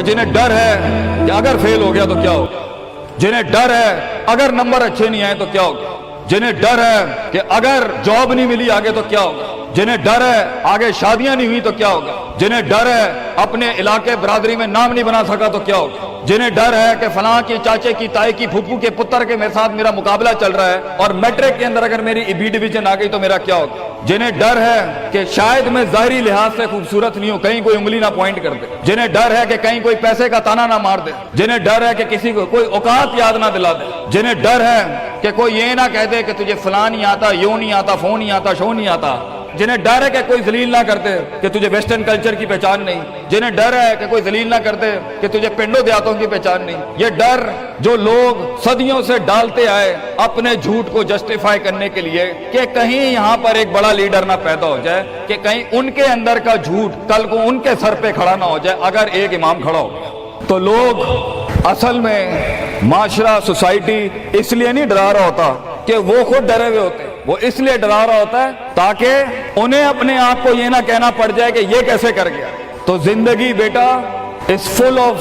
کہ جنہیں ڈر ہے کہ اگر فیل ہو گیا تو کیا ہوگا, جنہیں ڈر ہے اگر نمبر اچھے نہیں آئے تو کیا ہوگا, جنہیں ڈر ہے کہ اگر جاب نہیں ملی آگے تو کیا ہوگا, جنہیں ڈر ہے آگے شادیاں نہیں ہوئی تو کیا ہوگا, جنہیں ڈر ہے اپنے علاقے برادری میں نام نہیں بنا سکا تو کیا ہوگا, جنہیں ڈر ہے کہ فلاں کی چاچے کی تائی کی پھپھو کے پتر کے میرے ساتھ میرا مقابلہ چل رہا ہے اور میٹرک کے اندر اگر میری بی ڈویژن آ گئی تو میرا کیا ہوگا, جنہیں ڈر ہے کہ شاید میں ظاہری لحاظ سے خوبصورت نہیں ہوں, کہیں کوئی انگلی نہ پوائنٹ کر دے, جنہیں ڈر ہے کہ کہیں کوئی پیسے کا تانا نہ مار دے, جنہیں ڈر ہے کہ کسی کو کوئی اوقات یاد نہ دلا دے, جنہیں ڈر ہے کہ کوئی یہ نہ کہہ دے کہ تجھے فلاں نہیں آتا, یوں نہیں آتا, فون نہیں آتا, شو نہیں آتا, جنہیں ڈر ہے کہ کوئی ذلیل نہ کرتے کہ تجھے ویسٹرن کلچر کی پہچان نہیں, جنہیں ڈر ہے کہ کوئی ذلیل نہ کرتے کہ تجھے پنڈوں دیہاتوں کی پہچان نہیں. یہ ڈر جو لوگ صدیوں سے ڈالتے آئے اپنے جھوٹ کو جسٹیفائی کرنے کے لیے کہ کہیں یہاں پر ایک بڑا لیڈر نہ پیدا ہو جائے, کہ کہیں ان کے اندر کا جھوٹ کل کو ان کے سر پہ کھڑا نہ ہو جائے اگر ایک امام کھڑا ہو گیا. تو لوگ اصل میں معاشرہ سوسائٹی اس لیے نہیں ڈرا رہا ہوتا کہ وہ خود ڈرے ہوئے ہوتے, وہ اس لیے ڈرا رہا ہوتا ہے تاکہ انہیں اپنے آپ کو یہ نہ کہنا پڑ جائے کہ یہ کیسے کر گیا. تو زندگی بیٹا is full of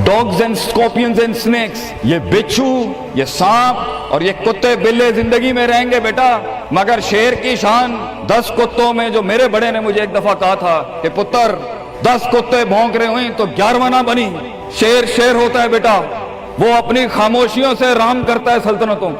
dogs and scorpions and snakes. یہ بچھو, یہ سانپ اور یہ کتے بلے زندگی میں رہیں گے بیٹا, مگر شیر کی شان 10 کتوں میں, جو میرے بڑے نے مجھے ایک دفعہ کہا تھا کہ پتر 10 کتے بھونک رہے ہوئیں تو 11واں نہ بنی. شیر ہوتا ہے بیٹا, وہ اپنی خاموشیوں سے رام کرتا ہے سلطنتوں,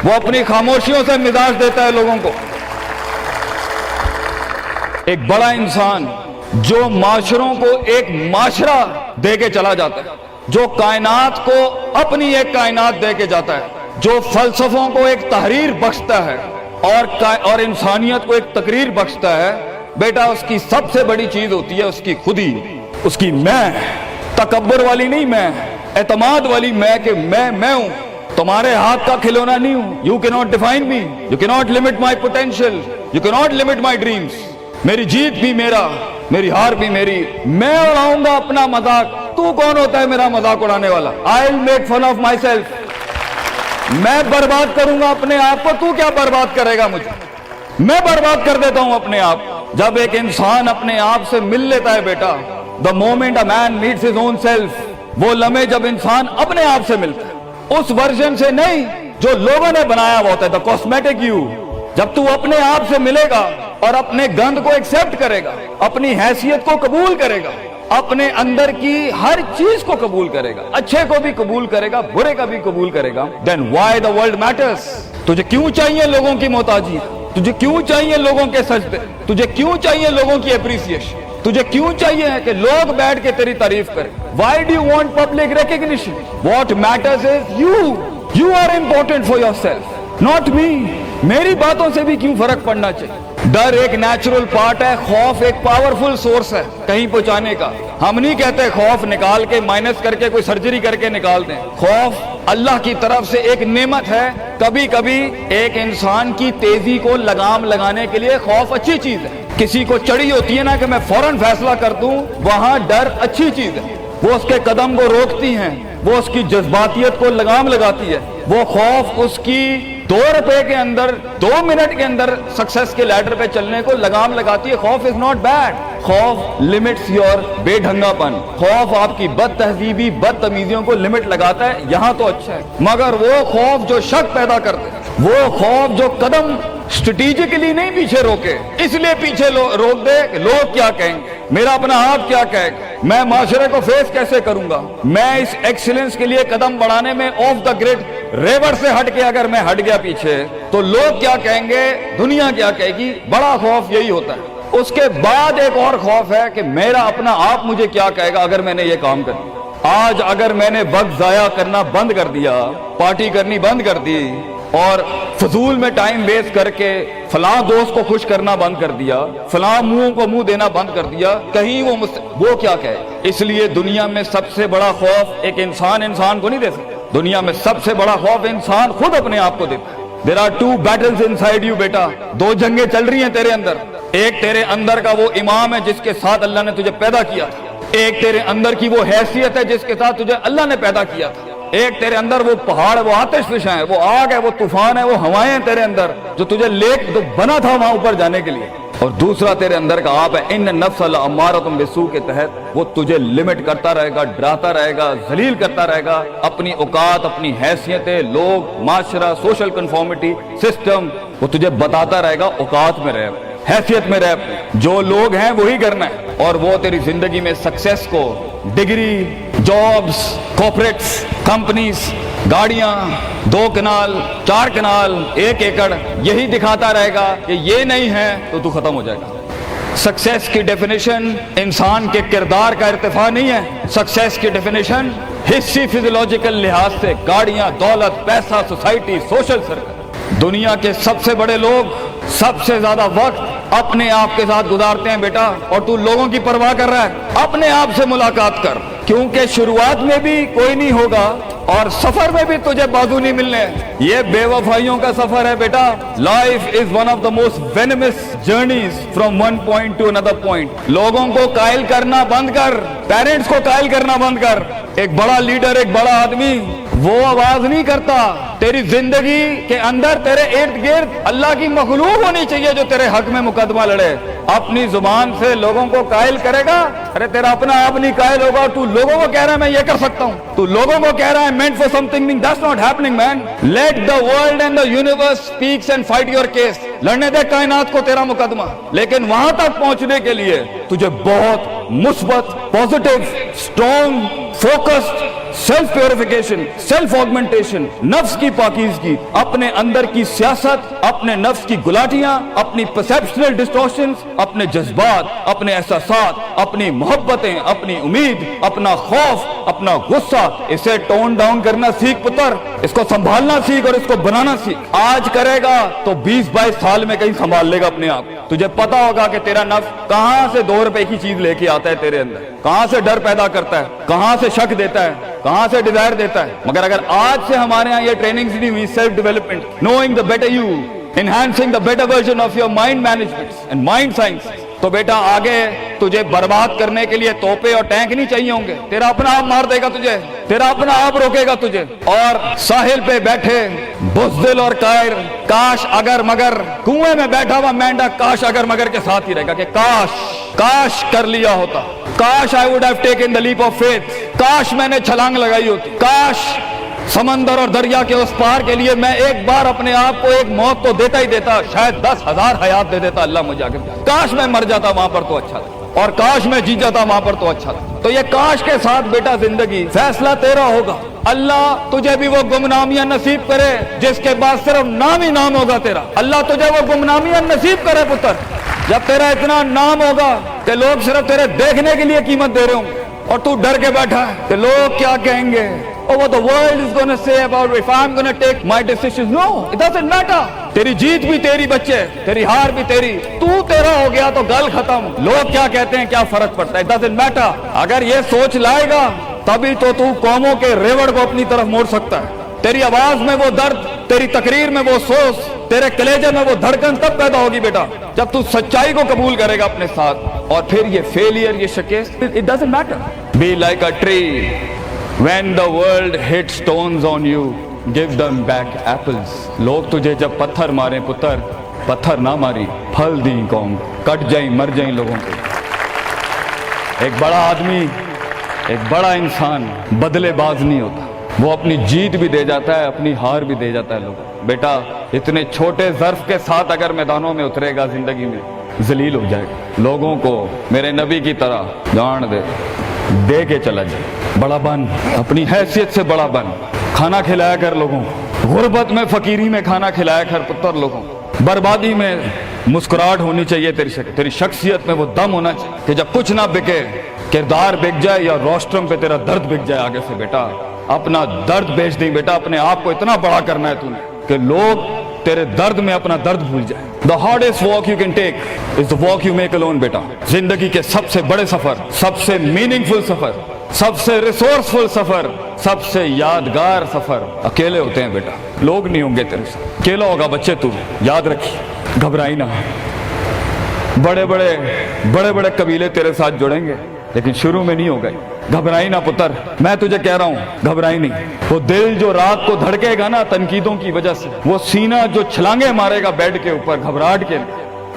وہ اپنی خاموشیوں سے مزاج دیتا ہے لوگوں کو. ایک بڑا انسان جو معاشروں کو ایک معاشرہ دے کے چلا جاتا ہے, جو کائنات کو اپنی ایک کائنات دے کے جاتا ہے, جو فلسفوں کو ایک تحریر بخشتا ہے اور انسانیت کو ایک تقریر بخشتا ہے, بیٹا اس کی سب سے بڑی چیز ہوتی ہے اس کی خودی, اس کی میں, تکبر والی نہیں میں, اعتماد والی میں, کہ میں ہوں, تمہارے ہاتھ کا کھلونا نہیں ہوں. You cannot define me, you cannot limit my potential, you cannot limit my dreams. میری جیت بھی میرا, میری ہار بھی میری, میں اڑاؤں گا اپنا مذاق, تو کون ہوتا ہے میرا مذاق اڑانے والا. I'll make fun of myself. میں برباد کروں گا اپنے آپ کو, تو کیا برباد کرے گا مجھے, میں برباد کر دیتا ہوں اپنے آپ. جب ایک انسان اپنے آپ سے مل لیتا ہے بیٹا, the moment a man meets his own self, وہ لمحے جب انسان اپنے آپ سے ملتا ہے, اس ورژن سے نہیں جو لوگوں نے بنایا ہوا ہوتا ہے, the cosmetic you. جب تو اپنے آپ سے ملے گا اور اپنے گند کو ایکسپٹ کرے گا, اپنی حیثیت کو قبول کرے گا, اپنے اندر کی ہر چیز کو قبول کرے گا, اچھے کو بھی قبول کرے گا, برے کا بھی قبول کرے گا, then why the world matters. تجھے کیوں چاہیے لوگوں کی محتاجی, تجھے کیوں چاہیے لوگوں کے سجدے, تجھے کیوں چاہیے لوگوں کی اپریسیشن, تجھے کیوں چاہیے کہ لوگ بیٹھ کے تیری تعریف کریں. Why do you want public recognition? What matters is you are important for yourself, not me. میری باتوں سے بھی کیوں فرق پڑنا چاہیے. ڈر ایک نیچرل پارٹ ہے, خوف ایک پاورفل سورس ہے کہیں پہنچانے کا. ہم نہیں کہتے خوف نکال کے مائنس کر کے کوئی سرجری کر کے نکال دیں. خوف اللہ کی طرف سے ایک نعمت ہے. کبھی کبھی ایک انسان کی تیزی کو لگام لگانے کے لیے خوف اچھی چیز ہے. کسی کو چڑھی ہوتی ہے نا کہ میں فوراً فیصلہ کر دوں, وہاں ڈر اچھی چیز ہے. وہ اس کے قدم کو روکتی ہیں, وہ اس کی جذباتیت کو لگام لگاتی ہے. وہ خوف اس کی 2 روپے کے اندر 2 منٹ کے اندر سکسس کے لیڈر پہ چلنے کو لگام لگاتی ہے. خوف از ناٹ بیڈ. خوف لمٹس یور بے ڈھنگا پن. خوف آپ کی بد تہذیبی بد تمیزیوں کو لمٹ لگاتا ہے, یہاں تو اچھا ہے. مگر وہ خوف جو شک پیدا کرتے, وہ خوف جو قدم اسٹریٹجکلی نہیں پیچھے روکے, اس لیے پیچھے روک دے کہ لوگ کیا کہیں گے, میرا اپنا آپ کیا کہے گا, میں معاشرے کو فیس کیسے کروں گا. میں اس ایکسیلنس کے لیے قدم بڑھانے میں آف دا گریڈ ریور سے ہٹ کے اگر میں ہٹ گیا پیچھے تو لوگ کیا کہیں گے, دنیا کیا کہے گی. بڑا خوف یہی ہوتا ہے. اس کے بعد ایک اور خوف ہے کہ میرا اپنا آپ مجھے کیا کہے گا اگر میں نے یہ کام کر دیا. آج اگر میں نے وقت ضائع کرنا بند کر دیا, پارٹی کرنی بند کر دی, اور فضول میں ٹائم ویسٹ کر کے فلاں دوست کو خوش کرنا بند کر دیا, فلاں منہ کو منہ دینا بند کر دیا, کہیں وہ کیا کہے. اس لیے دنیا میں سب سے بڑا خوف ایک انسان کو نہیں دے سکتا. دنیا میں سب سے بڑا خوف انسان خود اپنے آپ کو دیتا ہے. There are 2 battles inside you بیٹا, 2 جنگیں چل رہی ہیں تیرے اندر. ایک تیرے اندر کا وہ امام ہے جس کے ساتھ اللہ نے تجھے پیدا کیا تھا, ایک تیرے اندر کی وہ حیثیت ہے جس کے ساتھ تجھے اللہ نے پیدا کیا تھا, ایک تیرے اندر وہ پہاڑ, وہ آتش فشاں ہے, وہ آگ ہے, وہ طوفان ہے, وہ ہوائیں ہیں تیرے اندر جو تجھے بنا تھا وہاں اوپر جانے کے لیے. اور دوسرا تیرے اندر کا آپ ہے ان نفس لامارۃ بالسوء کے تحت وہ تجھے لمٹ کرتا رہے گا، ڈراتا رہے گا، ذلیل کرتا رہے گا، اپنی اوقات، اپنی حیثیتیں، لوگ، معاشرہ، سوشل کنفارمیٹی، سسٹم، وہ تجھے بتاتا رہے گا اوقات میں رہ، حیثیت میں رہ، جو لوگ ہیں وہی کرنا ہے، اور وہ تیری زندگی میں سکسیس کو، ڈگری، جابز، کارپوریٹس، کمپنیز، گاڑیاں، 2 کنال، 4 کنال، 1 ایکڑ، یہی دکھاتا رہے گا کہ یہ نہیں ہے تو ختم ہو جائے گا۔ سکسیس کی ڈیفینیشن انسان کے کردار کا ارتفاع نہیں ہے، سکسیس کی ڈیفینیشن حصی فزیولوجیکل لحاظ سے گاڑیاں، دولت، پیسہ، سوسائٹی، سوشل سرکل۔ دنیا کے سب سے بڑے لوگ سب سے زیادہ وقت اپنے آپ کے ساتھ گزارتے ہیں بیٹا، اور تو لوگوں کی پرواہ کر رہا ہے؟ اپنے آپ سے ملاقات کر، کیونکہ شروعات میں بھی کوئی نہیں ہوگا اور سفر میں بھی تجھے بازو نہیں ملنے۔ یہ بے وفائیوں کا سفر ہے بیٹا۔ Life is one of the most venomous journeys from one point to another point. لوگوں کو قائل کرنا بند کر، پیرنٹس کو قائل کرنا بند کر۔ ایک بڑا لیڈر، ایک بڑا آدمی وہ آواز نہیں کرتا، تیری زندگی کے اندر تیرے ارد گرد اللہ کی مخلوق ہونی چاہیے جو تیرے حق میں مقدمہ لڑے۔ اپنی زبان سے لوگوں کو قائل کرے گا، ارے تیرا اپنا آپ نہیں قائل ہوگا۔ تو لوگوں کو کہہ رہا ہے میں یہ کر سکتا ہوں، تو لوگوں کو کہہ رہا ہے meant for something, that's not happening man. Let the world and the universe speaks and fight your case. لڑنے دے کائنات کو تیرا مقدمہ، لیکن وہاں تک پہنچنے کے لیے تجھے بہت مثبت، positive, strong, focused, self purification, self augmentation, نفس کی پاکیزگی، اپنے اندر کی سیاست، اپنے نفس کی گلاٹیاں، اپنی پرسیپشنل ڈسٹورشنز، اپنے جذبات، اپنے احساسات، اپنی محبتیں، اپنی امید، اپنا خوف، اپنا غصہ، اسے ٹون ڈاؤن کرنا سیکھ پتر، اس کو سنبھالنا سیکھ اور اس کو بنانا سیکھ۔ آج کرے گا تو 20-22 سال میں کہیں سنبھال لے گا اپنے آپ۔ تجھے پتا ہوگا کہ تیرا نفس کہاں سے 2 روپے کی چیز لے کے آتا ہے تیرے اندر، کہاں سے ڈر پیدا کرتا ہے، کہاں سے شک دیتا ہے، کہاں سے ڈیزائر دیتا ہے۔ مگر اگر آج سے ہمارے ہاں یہ ٹریننگز نہیں ہوئی، self development, knowing the better you, enhancing the better version of your mind management and mind science, تو بیٹا آگے تجھے برباد کرنے کے لیے توپے اور ٹینک نہیں چاہیے ہوں گے، تیرا اپنا آپ مار دے گا تجھے، تیرا اپنا آپ روکے گا تجھے۔ اور ساحل پہ بیٹھے بزدل اور قائر، کاش اگر مگر، کنویں میں بیٹھا ہوا مینڈا کاش اگر مگر کے ساتھ ہی رہے گا کہ کاش کر لیا ہوتا، کاش I would have taken the leap of faith، کاش میں نے چھلانگ لگائی ہوتی، کاش سمندر اور دریا کے اس پار کے لیے میں ایک بار اپنے آپ کو ایک موت تو دیتا ہی دیتا، شاید 10,000 حیات دے دیتا اللہ مجھے آگے، کاش میں مر جاتا وہاں پر تو اچھا تھا، اور کاش میں جی جاتا وہاں پر تو اچھا تھا۔ تو یہ کاش کے ساتھ بیٹا زندگی، فیصلہ تیرا ہوگا۔ اللہ تجھے بھی وہ گمنامیاں نصیب کرے جس کے بعد صرف نام ہی نام ہوگا تیرا۔ اللہ تجھے وہ گمنامیاں نصیب کرے پتر جب تیرا اتنا نام ہوگا کہ لوگ صرف تیرے دیکھنے کے لیے قیمت دے رہے ہوں گے، اور تو ڈر کے بیٹھا ہے کہ لوگ کیا کہیں گے، or what the world is going to say about if I'm going to take my decisions. No, it doesn't matter. تیری جیت بھی تیری بچے، تیری ہار بھی تیری، تو تیرا ہو گیا تو گل ختم، لوگ کیا کہتے ہیں کیا فرق پڑتا ہے، it doesn't matter۔ اگر یہ سوچ لائے گا تبھی تو قوموں کے ریوڑ کو اپنی طرف موڑ سکتا ہے۔ تیری آواز میں وہ درد، تیری تقریر میں وہ سوز، تیرے کلیجے میں وہ دھڑکن تب پیدا ہوگی بیٹا جب تو سچائی کو قبول کرے گا اپنے ساتھ، اور پھر یہ فیلئر، یہ شکست، it doesn't matter۔ Be like a tree when the world hits stones on you, give them back apples۔ لوگ تجھے جب پتھر ماریں پتر، پتھر نہ ماری، پھل دیں قوم، کٹ جائیں مر جائیں لوگوں کو۔ ایک بڑا آدمی، ایک بڑا انسان بدلے باز نہیں ہوتا، وہ اپنی جیت بھی دے جاتا ہے، اپنی ہار بھی دے جاتا ہے لوگوں۔ بیٹا اتنے چھوٹے ظرف کے ساتھ اگر میدانوں میں اترے گا زندگی میں، ذلیل ہو جائے گا۔ لوگوں کو میرے نبی کی طرح جان دے کے چلا جائے، بڑا بن، اپنی حیثیت سے بڑا بن، کھانا کھلایا کر لوگوں کو، غربت میں فقیری میں کھانا کھلایا کر پتر لوگوں کو، بربادی میں مسکراہٹ ہونی چاہیے تیری شخصیت میں وہ دم ہونا چاہیے کہ جب کچھ نہ بکے، کردار بک جائے یا روسٹرم پہ تیرا درد بک جائے آگے سے، بیٹا اپنا درد بیچ دیں بیٹا، اپنے آپ کو اتنا بڑا کرنا ہے تو نے کہ لوگ تیرے درد میں اپنا درد بھول جائیں۔ The hardest walk you can take is the walk you make alone بیٹا۔ زندگی کے سب سے بڑے سفر، سب سے میننگ فل سفر، سب سے ریسورسفل سفر، سب سے یادگار سفر اکیلے ہوتے ہیں بیٹا، لوگ نہیں ہوں گے تیرے ساتھ، اکیلا ہوگا بچے تو، یاد رکھیے، گھبرائی نہ۔ بڑے بڑے قبیلے تیرے ساتھ جڑیں گے لیکن شروع میں نہیں ہو گئے، گھبرائی نہ پتر، میں تجھے کہہ رہا ہوں گھبرائی نہیں۔ وہ دل جو رات کو دھڑکے گا نا تنقیدوں کی وجہ سے، وہ سینہ جو چھلانگے مارے گا بیڈ کے اوپر گھبراہٹ کے،